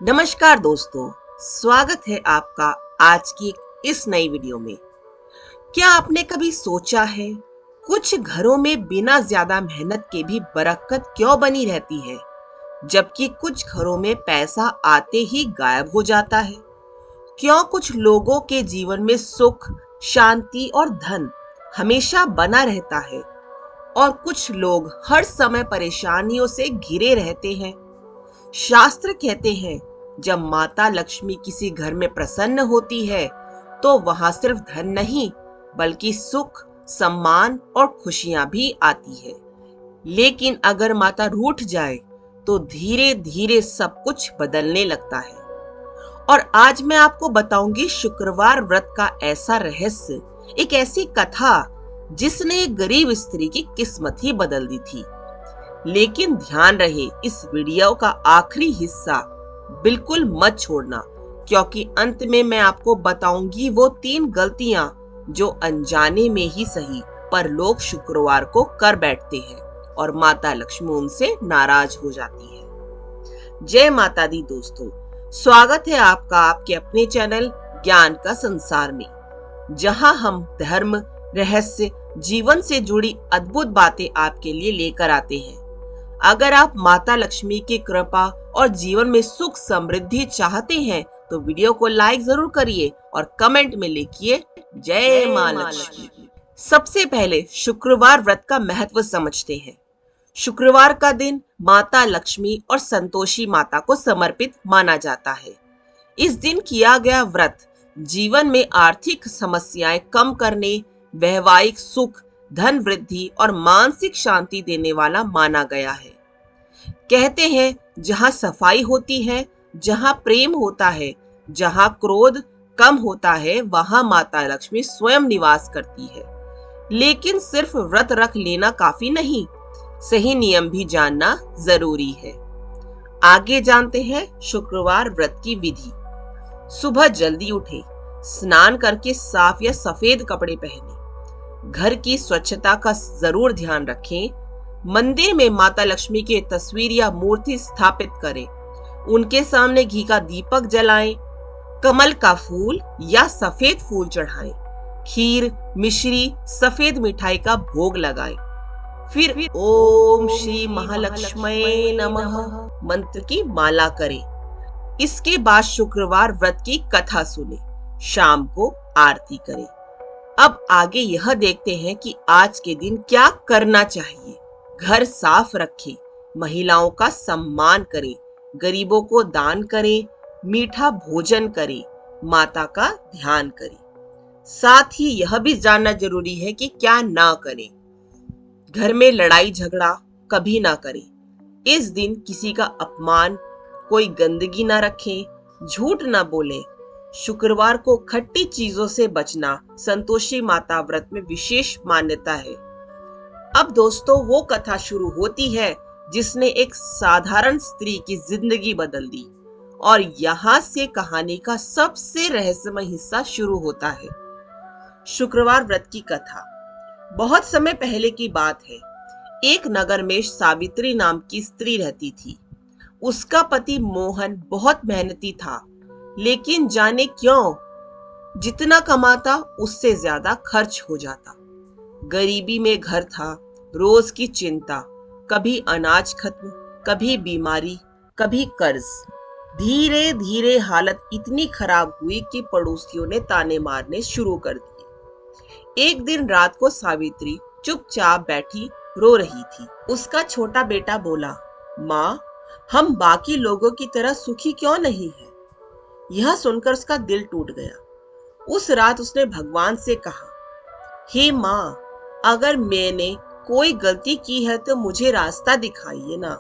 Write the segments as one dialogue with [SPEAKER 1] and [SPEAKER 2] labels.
[SPEAKER 1] नमस्कार दोस्तों, स्वागत है आपका आज की इस नई वीडियो में। क्या आपने कभी सोचा है कुछ घरों में बिना ज्यादा मेहनत के भी बरकत क्यों बनी रहती है, जबकि कुछ घरों में पैसा आते ही गायब हो जाता है? क्यों कुछ लोगों के जीवन में सुख, शांति और धन हमेशा बना रहता है और कुछ लोग हर समय परेशानियों से घिरे रहते हैं? शास्त्र कहते हैं, जब माता लक्ष्मी किसी घर में प्रसन्न होती है तो वहां सिर्फ धन नहीं बल्कि सुख, सम्मान और खुशियां भी आती है। लेकिन अगर माता रूठ जाए तो धीरे धीरे सब कुछ बदलने लगता है। और आज मैं आपको बताऊंगी शुक्रवार व्रत का ऐसा रहस्य, एक ऐसी कथा जिसने एक गरीब स्त्री की किस्मत ही बदल दी थी। लेकिन ध्यान रहे, इस वीडियो का आखिरी हिस्सा बिल्कुल मत छोड़ना, क्योंकि अंत में मैं आपको बताऊंगी वो 3 गलतियां जो अनजाने में ही सही पर लोग शुक्रवार को कर बैठते हैं और माता लक्ष्मी उनसे नाराज हो जाती है। जय माता दी दोस्तों, स्वागत है आपका आपके अपने चैनल ज्ञान का संसार में, जहां हम धर्म, रहस्य, जीवन से जुड़ी अद्भुत बातें आपके लिए लेकर आते हैं। अगर आप माता लक्ष्मी की कृपा और जीवन में सुख समृद्धि चाहते हैं तो वीडियो को लाइक जरूर करिए और कमेंट में लिखिए जय मां लक्ष्मी। सबसे पहले शुक्रवार व्रत का महत्व समझते हैं। शुक्रवार का दिन माता लक्ष्मी और संतोषी माता को समर्पित माना जाता है। इस दिन किया गया व्रत जीवन में आर्थिक समस्याएं कम करने, वैवाहिक सुख, धन वृद्धि और मानसिक शांति देने वाला माना गया है। कहते हैं, जहां सफाई होती है, जहां प्रेम होता है, जहां क्रोध कम होता है, वहां माता लक्ष्मी स्वयं निवास करती है। लेकिन सिर्फ व्रत रख लेना काफी नहीं, सही नियम भी जानना जरूरी है। आगे जानते हैं शुक्रवार व्रत की विधि। सुबह जल्दी उठे, स्नान करके साफ या सफेद कपड़े पहने, घर की स्वच्छता का जरूर ध्यान रखें। मंदिर में माता लक्ष्मी की तस्वीर या मूर्ति स्थापित करें, उनके सामने घी का दीपक जलाएं, कमल का फूल या सफेद फूल चढ़ाएं, खीर, मिश्री, सफेद मिठाई का भोग लगाएं। फिर ओम श्री महालक्ष्मी नमः मंत्र की माला करें। इसके बाद शुक्रवार व्रत की कथा सुने, शाम को आरती करें। अब आगे यह देखते हैं कि आज के दिन क्या करना चाहिए। घर साफ रखें, महिलाओं का सम्मान करें, गरीबों को दान करें, मीठा भोजन करें, माता का ध्यान करें। साथ ही यह भी जानना जरूरी है कि क्या ना करें। घर में लड़ाई झगड़ा कभी ना करें। इस दिन किसी का अपमान, कोई गंदगी ना रखें, झूठ ना बोलें। शुक्रवार को खट्टी चीजों से बचना संतोषी माता व्रत में विशेष मान्यता है। अब दोस्तों, वो कथा शुरू होती है जिसने एक साधारण स्त्री की जिंदगी बदल दी, और यहाँ से कहानी का सबसे रहस्यमय हिस्सा शुरू होता है। शुक्रवार व्रत की कथा बहुत समय पहले की बात है। एक नगर में सावित्री नाम की स्त्री रहती थी। उसका पति मोहन बहुत मेहनती था, लेकिन जाने क्यों जितना कमाता उससे ज्यादा खर्च हो जाता। गरीबी में घर था, रोज की चिंता, कभी अनाज खत्म, कभी बीमारी, कभी कर्ज। धीरे धीरे हालत इतनी खराब हुई कि पड़ोसियों ने ताने मारने शुरू कर दिए। एक दिन रात को सावित्री चुपचाप बैठी रो रही थी। उसका छोटा बेटा बोला, माँ, हम बाकी लोगों की तरह सुखी क्यों नहीं है? यह सुनकर उसका दिल टूट गया। उस रात उसने भगवान से कहा, हे माँ, अगर मैंने कोई गलती की है तो मुझे रास्ता दिखाइए ना।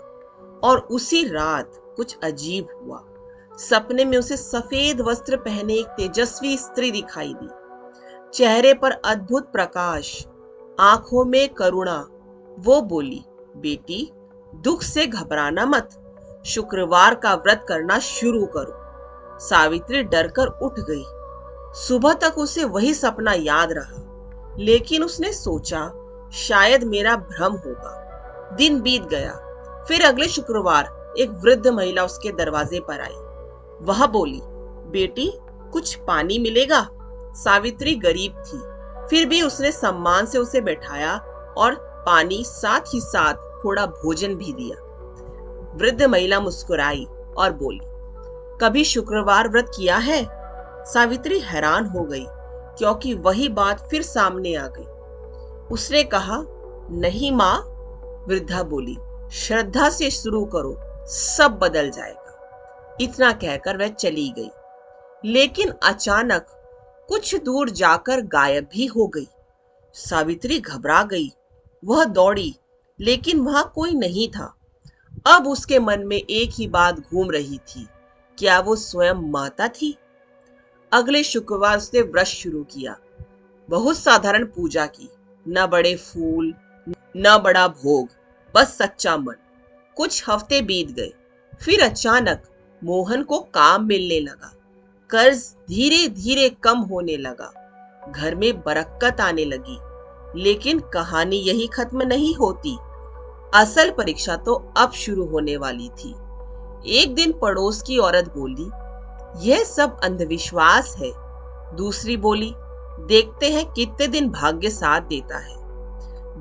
[SPEAKER 1] और उसी रात कुछ अजीब हुआ। सपने में उसे सफेद वस्त्र पहने एक तेजस्वी स्त्री दिखाई दी। चेहरे पर अद्भुत प्रकाश, आंखों में करुणा। वो बोली, बेटी, दुख से घबराना मत, शुक्रवार का व्रत करना शुरू करो। सावित्री डरकर उठ गई। सुबह तक उसे वही सपना याद रहा, लेकिन उसने सोचा शायद मेरा भ्रम होगा। दिन बीत गया। फिर अगले शुक्रवार एक वृद्ध महिला उसके दरवाजे पर आई। वह बोली, बेटी कुछ पानी मिलेगा? सावित्री गरीब थी, फिर भी उसने सम्मान से उसे बैठाया और पानी साथ ही साथ थोड़ा भोजन भी दिया। वृद्ध महिला मुस्कुराई और बोली, कभी शुक्रवार व्रत किया है? सावित्री हैरान हो गई क्योंकि वही बात फिर सामने आ गई। उसने कहा, नहीं माँ। वृद्धा बोली, श्रद्धा से शुरू करो, सब बदल जाएगा। इतना कहकर वह चली गई, लेकिन अचानक कुछ दूर जाकर गायब भी हो गई। सावित्री घबरा गई। वह दौड़ी, लेकिन वहां कोई नहीं था। अब उसके मन में एक ही बात घूम रही थी, क्या वो स्वयं माता थी? अगले शुक्रवार उसने व्रत शुरू किया। बहुत साधारण पूजा की, न बड़े फूल न बड़ा भोग, बस सच्चा मन। कुछ हफ्ते बीत गए, फिर अचानक मोहन को काम मिलने लगा। कर्ज धीरे धीरे कम होने लगा, घर में बरकत आने लगी। लेकिन कहानी यही खत्म नहीं होती। असल परीक्षा तो अब शुरू होने वाली थी। एक दिन पड़ोस की औरत बोली, यह सब अंधविश्वास है। दूसरी बोली, देखते हैं कितने दिन भाग्य साथ देता है।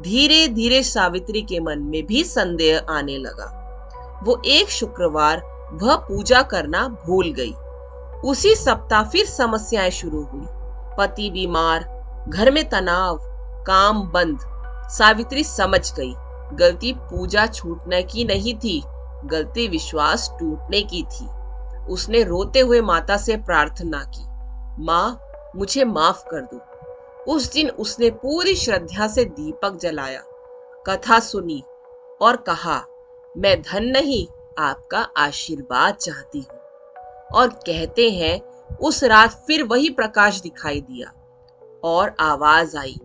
[SPEAKER 1] धीरे धीरे सावित्री के मन में भी संदेह आने लगा। वो एक शुक्रवार वह पूजा करना भूल गई। उसी सप्ताह फिर समस्याएं शुरू हुई। पति बीमार, घर में तनाव, काम बंद। सावित्री समझ गई, गलती पूजा छूटने की नहीं थी, गलती विश्वास टूटने की थी। उसने रोते हुए माता से प्रार्थना की, माँ मुझे माफ कर दो। उस दिन उसने पूरी श्रद्धा से दीपक जलाया, कथा सुनी और कहा, मैं धन नहीं, आपका आशीर्वाद चाहती हूँ। और कहते हैं उस रात फिर वही प्रकाश दिखाई दिया और आवाज आई,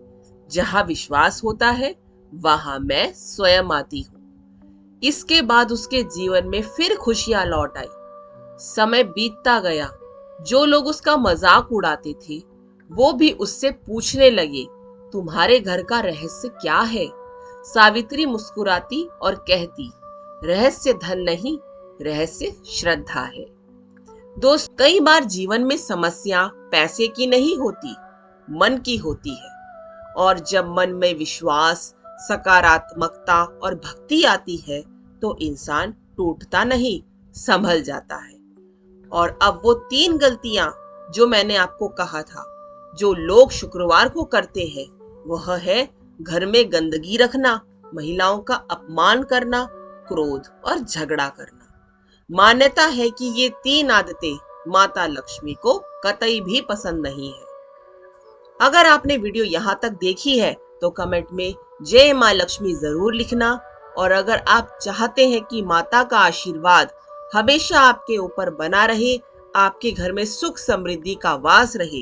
[SPEAKER 1] जहां विश्वास होता है वहां मैं स्वयं आती हूँ। इसके बाद उसके जीवन में फिर खुशियां लौट आई। समय बीतता गया। जो लोग उसका मजाक उड़ाते थे वो भी उससे पूछने लगे, तुम्हारे घर का रहस्य क्या है? सावित्री मुस्कुराती और कहती, रहस्य धन नहीं, रहस्य श्रद्धा है। दोस्त, कई बार जीवन में समस्या पैसे की नहीं होती, मन की होती है। और जब मन में विश्वास, सकारात्मकता और भक्ति आती है तो इंसान टूटता नहीं, संभल जाता है। और अब वो 3 गलतियां जो मैंने आपको कहा था, जो लोग शुक्रवार को करते हैं, वह है घर में गंदगी रखना, महिलाओं का अपमान करना, क्रोध और झगड़ा करना। मान्यता है कि ये 3 आदतें माता लक्ष्मी को कतई भी पसंद नहीं है। अगर आपने वीडियो यहाँ तक देखी है तो कमेंट में जय माँ लक्ष्मी जरूर लिखना। और अगर आप चाहते हैं कि माता का आशीर्वाद हमेशा आपके ऊपर बना रहे, आपके घर में सुख समृद्धि का वास रहे,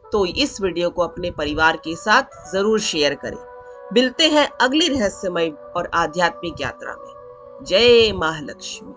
[SPEAKER 1] तो इस वीडियो को अपने परिवार के साथ जरूर शेयर करें। मिलते हैं अगली रहस्यमय और आध्यात्मिक यात्रा में। जय माँ लक्ष्मी।